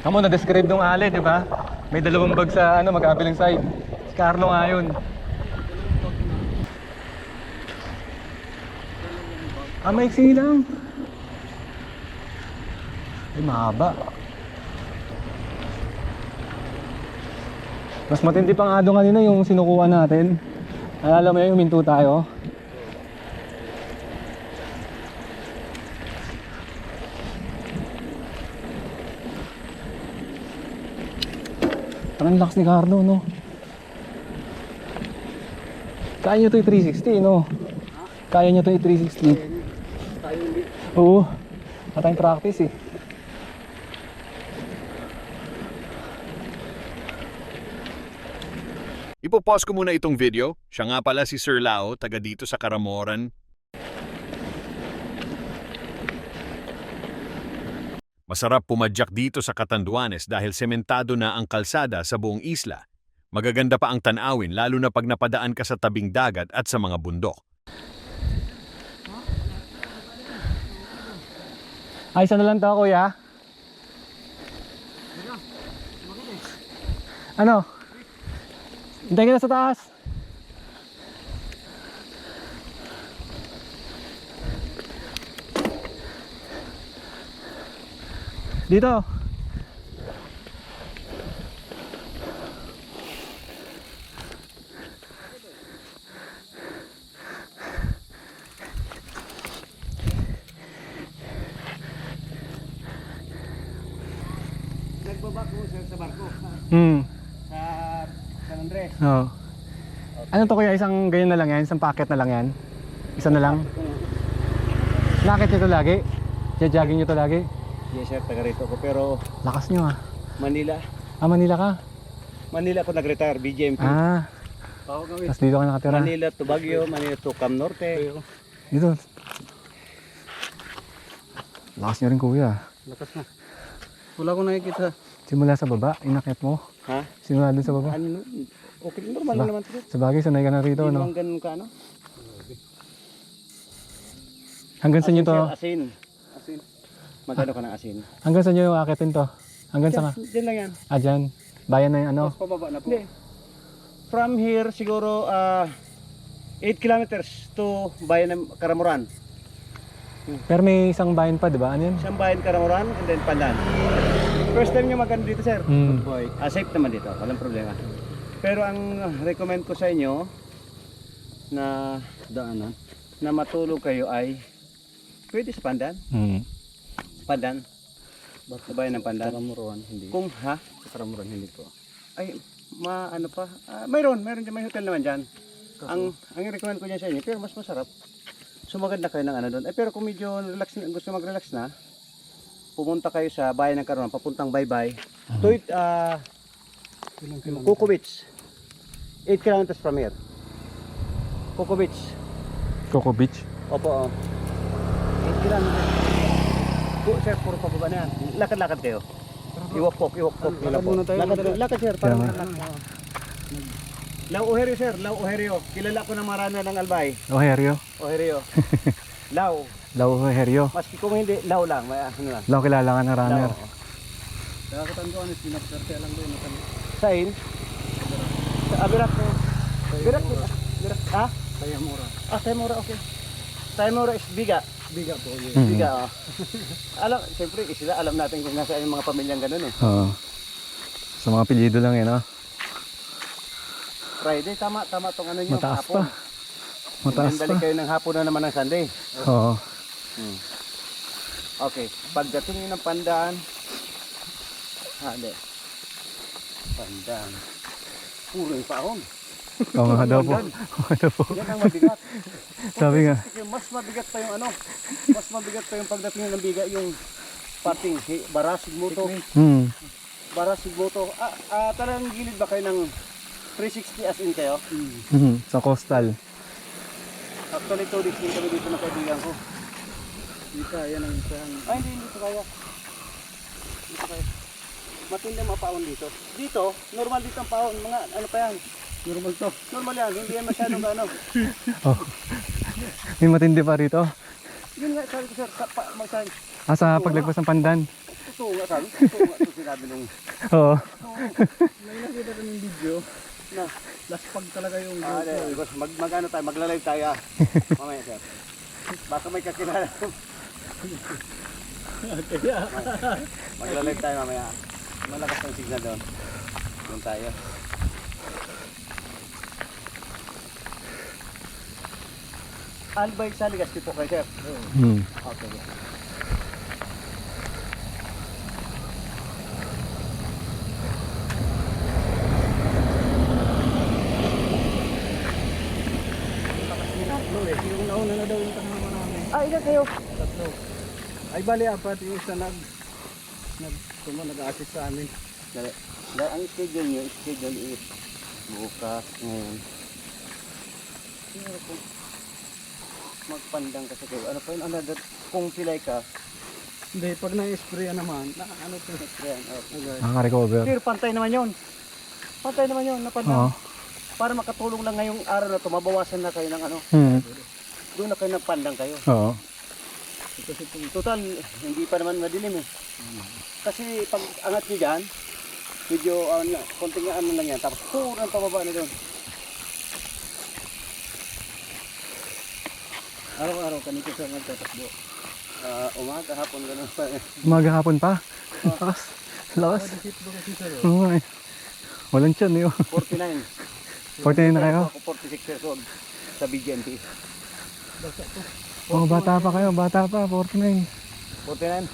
Kamu na-describe nung Ali, di ba? May dalawang bag sa ano, magkabilang side. Si Carlo nga yun. Ah, maiksi lang. Ay, mahaba. Mas matindi pang ado kanina yung sinukuha natin. Alala mo yun, huminto tayo. Parang lakas ni Carlo, no? Kaya nyo to yung 360, no? Kaya nyo to yung 360. Oo. Matayong practice, eh. Ipopause ko muna itong video. Siya nga pala si Sir Lao, taga dito sa Karamoran. Masarap pumadyak dito sa Catanduanes dahil sementado na ang kalsada sa buong isla. Magaganda pa ang tanawin lalo na pag napadaan ka sa tabing dagat at sa mga bundok. Ay, isa na lang to, kuya. Ano? Hintay ka na sa taas. Dito. Nagbaba ko sa barko. Sa San Andres. Oo. Ano to, kuya? Isang ganyan na lang yan? Isang packet na lang yan? Isa na lang? Nakit nyo to lagi? Jogging nyo to lagi? Yes sir, taga rito ko. Pero Lakas nyo, ah. Manila. Ah, Manila ka? Manila ako nag-retire, BGMP. Ah, tapos dito ka nakatira. Manila to Baguio, Manila to Cam Norte. Dito. Lakas nyo rin, kuya. Lakas na. Wala ko nakikita. Simula sa baba, inakit mo. Ha? Simula dun sa baba. Ano? Okay, normal lang naman ito. Sa bagay, sanay ka na rito, Hindi no? naman ganun ka, ano? Hanggang sa nyo to? Asin. Asin. Magkano ka ng asin? Hanggang sa nyo yung akitin to? Hanggang sa nga? Diyan lang yan. Ah, dyan. Bayan na yung ano? Tapos pababa na po. Hindi. From here, siguro, 8 kilometers to bayan ng Karamuran. Pero may isang bayan pa, di ba? Ano yun? Isang bayan Karamuran and then Pandan. First time nyo magano dito, sir? Hmm. Safe naman dito, walang problema. Pero ang recommend ko sa inyo na Daanan. na matulog kayo ay pwede sa Pandan. Hmm. Pandan. Sa bayan ng Sa Pandan. Karamuran, hindi. Kung ha, Sa Karamuran, hindi po. ay ano pa? Mayroon dyan, may hotel naman dyan. Ang recommend ko dyan sa inyo, pero mas masarap. Sumagad na kayo ng ano doon. Pero kung medyo relax, gusto mag-relax na, pumunta kayo sa bayan ng Karamuran, papuntang Baybay. Tuwid, Coco Beach. 8 kilometers from here. Coco Beach. Coco Beach. Opo. 8 kilometers. Sir, puro pababa na yan. Lakad-lakad kayo. Iwak-pok. Lakad muna tayo. Lakad, sir. Parang Tama. Lau Oherio, sir. Lau Oherio. Kilala ko ng marami ng Albay. Oherio. Oherio. Lau. Lau Oherio. Maski kung hindi, Lau lang. May ano lang. Lau kilala ka ng runner. Lau. Sa Katanduanes, pinapasarte lang doon. Sain? Sa Abirak. Birak. Ha? Kaya mura. Taymura, okay. Taymura is Biga. Biga po. Mhm. Biga, Alam, siyempre, sila alam natin kung nasaan yung mga pamilyang ganun eh. Oo. Sa mga apelyido lang yan, ah. Friday, tama tong ano nyo. Mataas hapon. pa. Mataas Balik pa. kayo ng hapon na naman ng Sunday. Oo. Okay, pagdating nyo ng Pandan, Pandan, puro yung paong. Oo nga daw po. Oo nga daw po. Yan ang mabigat. Sabi nga. Mas mabigat pa yung ano, mas mabigat pa yung pagdating ng biga, yung parting Barasig Moto. Hmm. Barasig Moto. Talagang gilid ba kayo ng 360 as in kayo? Mhm. Sa coastal. Actually, 2 days din kami dito ng kaibigan ko. Hindi kaya ng isang. Hindi ito kaya. Dito kaya. Matindi ang mapaon dito. Dito, normal dito ang paon. Mga ano pa yan? Normal to. Normal yan, hindi yan masyadong ano. Oh. May matindi pa rito. Yun nga, sabi ko sir, magsabi. Sa paglagpas ng Pandan. Ito nga sabi, ito nga ito sinabi nung. Oo. May nakita rin yung video. Na, Laspag talaga yung mag-ano tayo, magla-live tayo. Mamaya sir. Baka may kakilala. Magla-live tayo mamaya. Malakas ang signal doon. Doon tayo. Albay sa Legazpi po kayo, sir. Hmm. Okay. Yung nauna na daw yung kasama namin. Ilan kayo? Tatlo. Ay bali apat yung isa nag-assist sa amin. Dahil ang schedule nyo, schedule is bukas, ngayon. Pero kung magpandang kasi kayo, ano pa yun, kung pilay ka, Hindi, pag na-spray naman, ano to? sprayan, okay. Nakaka-recover. Pero pantay naman yun. Pantay naman yun, Oo. napandang. Para makatulong lang ngayong araw na to, mabawasan na kayo ng ano, Hmm. doon na kayo nagpandang kayo. Oo. Kasi total, hindi pa naman madilim eh. Kasi pag angat nyo dyan, medyo konting ano lang yan, tapos purang pababa na doon. Araw-araw kanito siya nagtatakbo. Umaga, hapon, gano'n pa. Umaga hapon pa. Lakas. Lakas. Dikit ba kasi sir? Oo nga eh. Walang tiyan eh. 49. 49 na kayo? Ako 46 years old sa BGMP. Oo, bata pa kayo. Bata pa. 49. 49.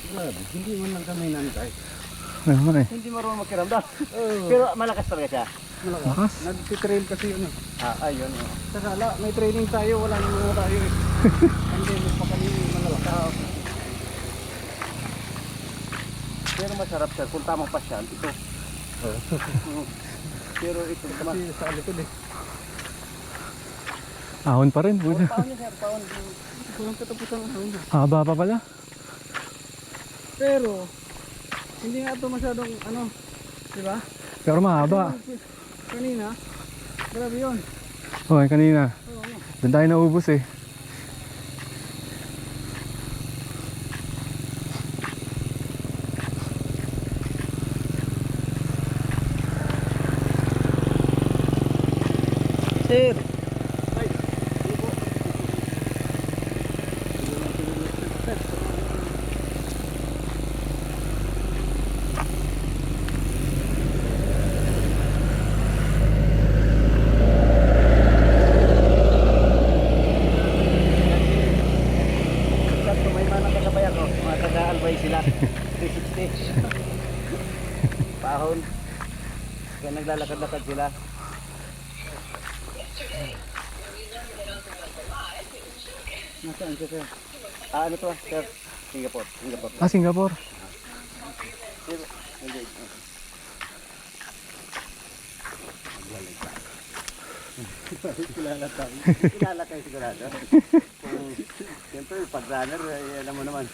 Grabe, hindi man lang kami nantay. Oo nga eh. Hindi marunong magkiramdam. Pero malakas talaga siya. Lakas. Nag-trail kasi yun eh. Ayun. Saka may training tayo, wala naman tayo eh. Pandemic pa kami malalakaw. Pero masarap siya. Kung tamang pasyal, ito. Pero ito naman. Kasi sa likod eh. Ahon pa rin. Buda. Paon niya sir, paon. Walang katapusan ang hanggang. Haba pa pala. Pero, hindi nga ito masyadong ano, di ba? Pero mahaba. Kanina, grabe yun. Oo, kanina. Doon tayo naubos eh. sir. Sakto, may mga nakasabay ako. Mga taga-albay sila. 360. Pahon. Kaya naglalakad-lakad sila. Nasaan siya, sir? Ano to, sir? Singapore. Singapore. Ah, Singapore. Hindi. Kilala tayo. Kilala tayo sigurado. Siyempre, pag runner, alam mo naman.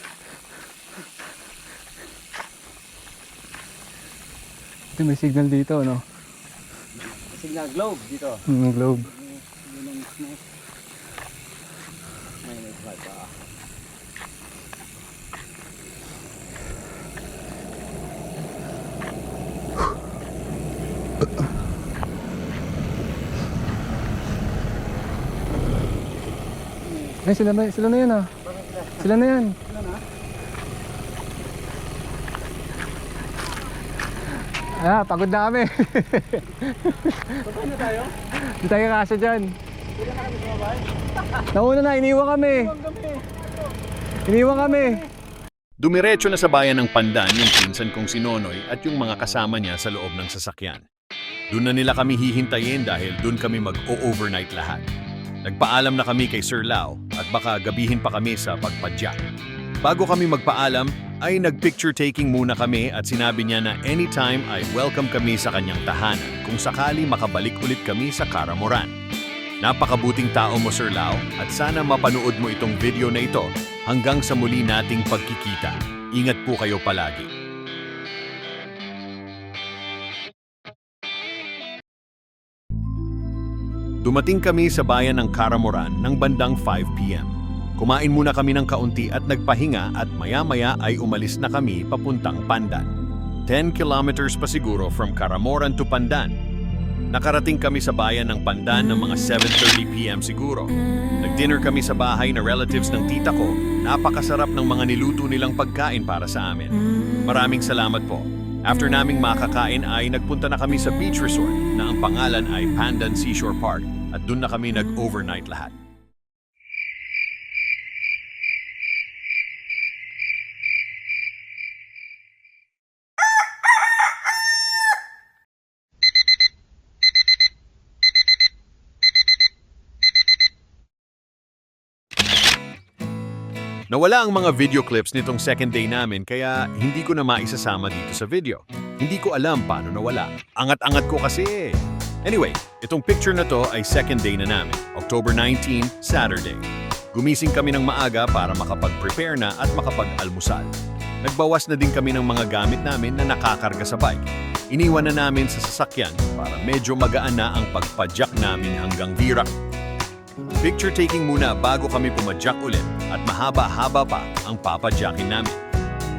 Ito may signal dito, no? Signal globe dito. Globe. Yun ang smart. May smart pa. Ay, sila na yan ah. Sila na yan. Ah, pagod na kami. Saan na tayo? Hindi tayo kasya dyan. Hindi na kami sumabay. Nauna na, iniwan kami. Iniwan kami. Dumiretso na sa bayan ng Pandan yung pinsan kong si Nonoy at yung mga kasama niya sa loob ng sasakyan. Doon na nila kami hihintayin dahil doon kami mag-o-overnight lahat. Nagpaalam na kami kay Sir Lau at baka gabihin pa kami sa pagpadyak. Bago kami magpaalam, ay nag-picture taking muna kami at sinabi niya na anytime ay welcome kami sa kanyang tahanan kung sakali makabalik ulit kami sa Karamoran. Napakabuting tao mo, Sir Lau, at sana mapanood mo itong video na ito hanggang sa muli nating pagkikita. Ingat po kayo palagi. Dumating kami sa bayan ng Karamoran ng bandang 5 p.m. Kumain muna kami ng kaunti at nagpahinga at maya-maya ay umalis na kami papuntang Pandan. 10 kilometers pa siguro from Karamoran to Pandan. Nakarating kami sa bayan ng Pandan ng mga 7:30 p.m. siguro. Nag-dinner kami sa bahay na relatives ng tita ko. Napakasarap ng mga niluto nilang pagkain para sa amin. Maraming salamat po. After naming makakain ay nagpunta na kami sa beach resort na ang pangalan ay Pandan Seashore Park at doon na kami nag-overnight lahat. Nawala ang mga video clips nitong second day namin kaya hindi ko na maisasama dito sa video. Hindi ko alam paano nawala. Angat-angat ko kasi. Anyway, itong picture na to ay second day na namin, October 19, Saturday. Gumising kami ng maaga para makapag-prepare na at makapag-almusal. Nagbawas na din kami ng mga gamit namin na nakakarga sa bike. Iniwan na namin sa sasakyan para medyo magaan na ang pagpadyak namin hanggang Virac. Picture taking muna bago kami pumadyak ulit at mahaba-haba pa ang papadyakin namin.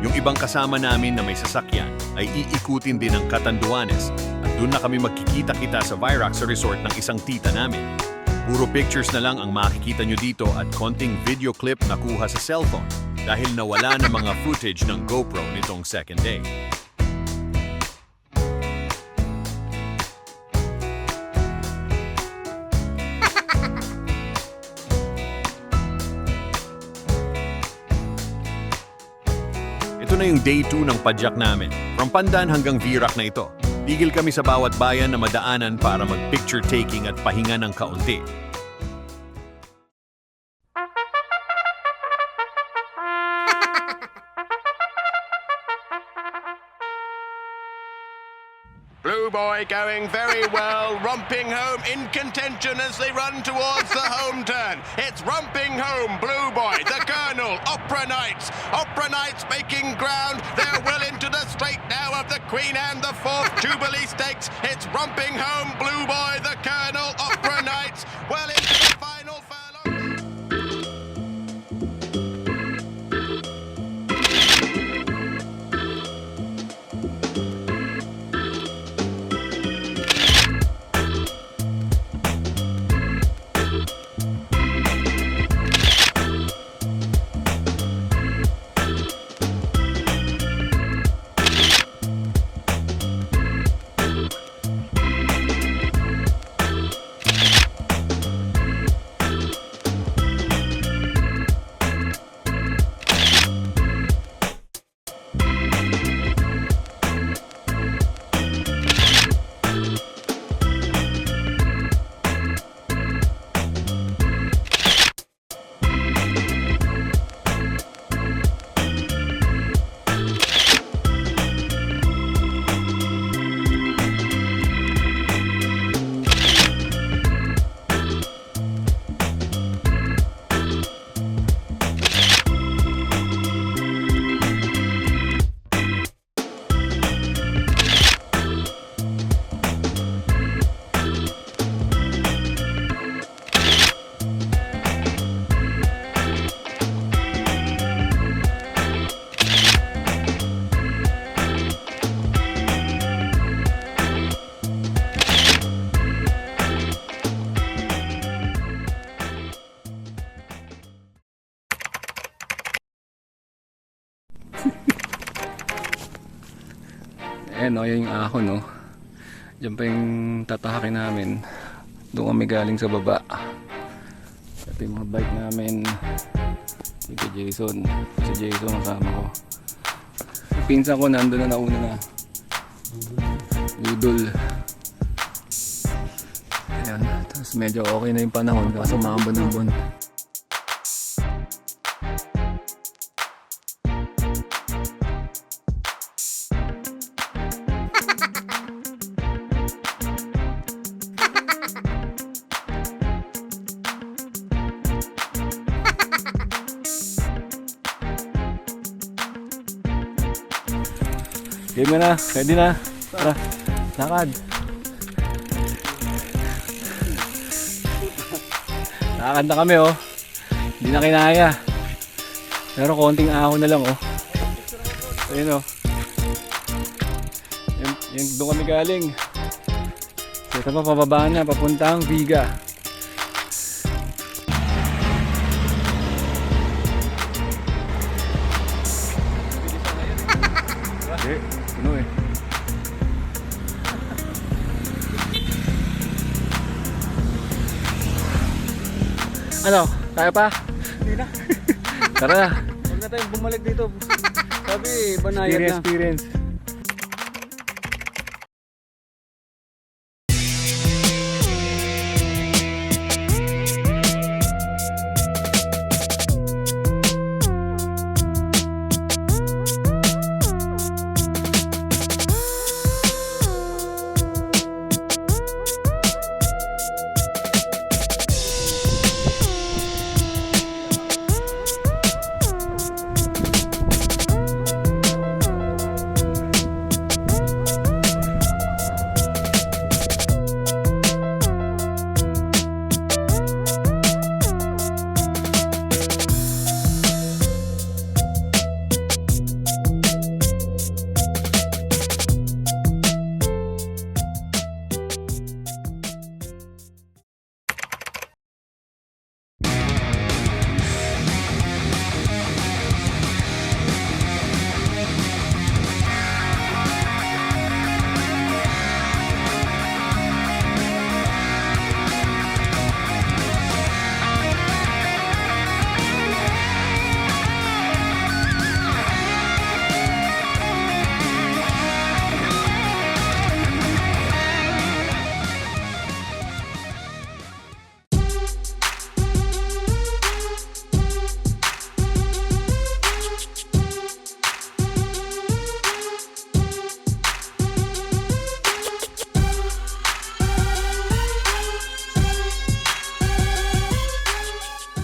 Yung ibang kasama namin na may sasakyan ay iikutin din ang Catanduanes at doon na kami magkikita-kita sa Virac sa resort ng isang tita namin. Puro pictures na lang ang makikita nyo dito at konting video clip na kuha sa cellphone dahil nawala na mga footage ng GoPro nitong second day. Ito na yung day 2 ng padyak namin. From Pandan hanggang Virac na ito. Tigil kami sa bawat bayan na madaanan para mag-picture taking at pahinga ng kaunti. Blue Boy going very well, romping home in contention as they run towards the home turn. It's romping home, Blue Boy, the Colonel, Opera Knights making ground. They're well into the straight now of the Queen and the 4th Jubilee Stakes. It's romping home, Blue Boy, the Colonel, Opera Knights, well into the final furlong. Ayan o, yung ahon no. Diyan pa yung tatahakin namin. Doon kami galing sa baba. Ito yung mga bike namin. Dito Jason. Si Jason kasama ko. Pinsan ko nandun na nauna na. Budol. Ayan. Tapos medyo okay na yung panahon. Kaso maambon-ambon. Game mo na, ready na. Tara, lakad. Lakad na kami oh. Hindi na kinaya. Pero konting ahon na lang oh. Ayun oh. Yung doon kami galing. So ito pa pababa na, papuntang Viga. Ano eh. Ano? Kaya pa? Hindi na. Tara na. Huwag na tayong bumalik dito. Sabi, banayad na. Experience.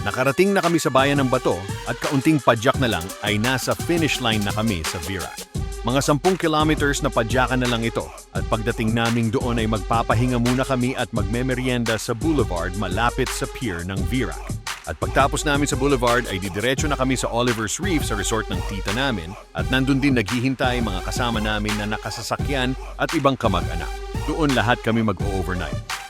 Nakarating na kami sa bayan ng Bato at kaunting padyak na lang ay nasa finish line na kami sa Virac. Mga 10 kilometers na padyakan na lang ito at pagdating naming doon ay magpapahinga muna kami at magmemeryenda sa boulevard malapit sa pier ng Virac. At pagtapos namin sa boulevard ay didiretso na kami sa Oliver's Reef sa resort ng tita namin at nandun din naghihintay mga kasama namin na nakasasakyan at ibang kamag-anak. Doon lahat kami mag-overnight.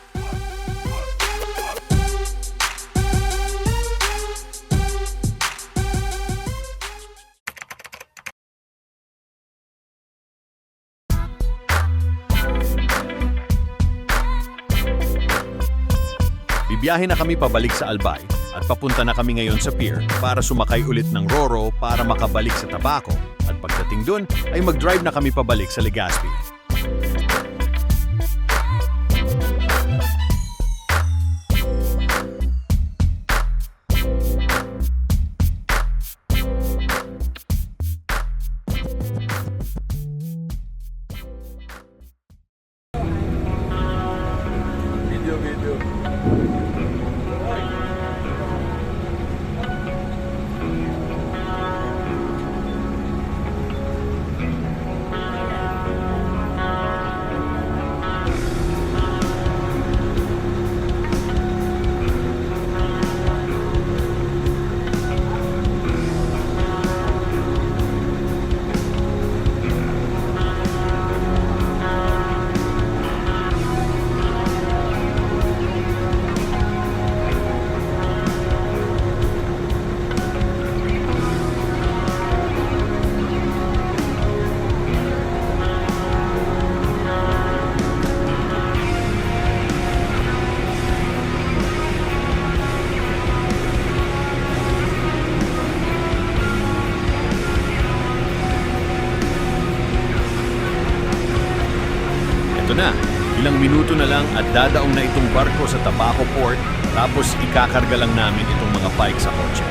Bibiyahe na kami pabalik sa Albay at papunta na kami ngayon sa pier para sumakay ulit ng Roro para makabalik sa Tabaco at pagdating dun ay mag-drive na kami pabalik sa Legazpi. minuto na lang at dadaong na itong barko sa Tabaco Port, tapos ikakarga lang namin itong mga bike sa kotse.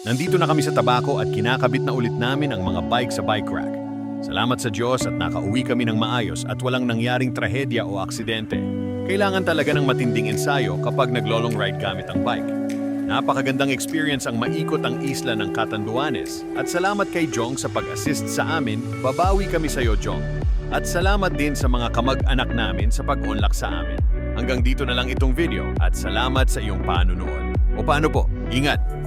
Nandito na kami sa Tabaco at kinakabit na ulit namin ang mga bike sa bike rack. Salamat sa Diyos at nakauwi kami ng maayos at walang nangyaring trahedya o aksidente. Kailangan talaga ng matinding ensayo kapag naglo-long ride gamit ang bike. Napakagandang experience ang maikot ang isla ng Catanduanes at salamat kay Jong sa pag-assist sa amin, babawi kami sa iyo Jong. At salamat din sa mga kamag-anak namin sa pag-unlock sa amin. Hanggang dito na lang itong video at salamat sa iyong panunood. O paano po? Ingat!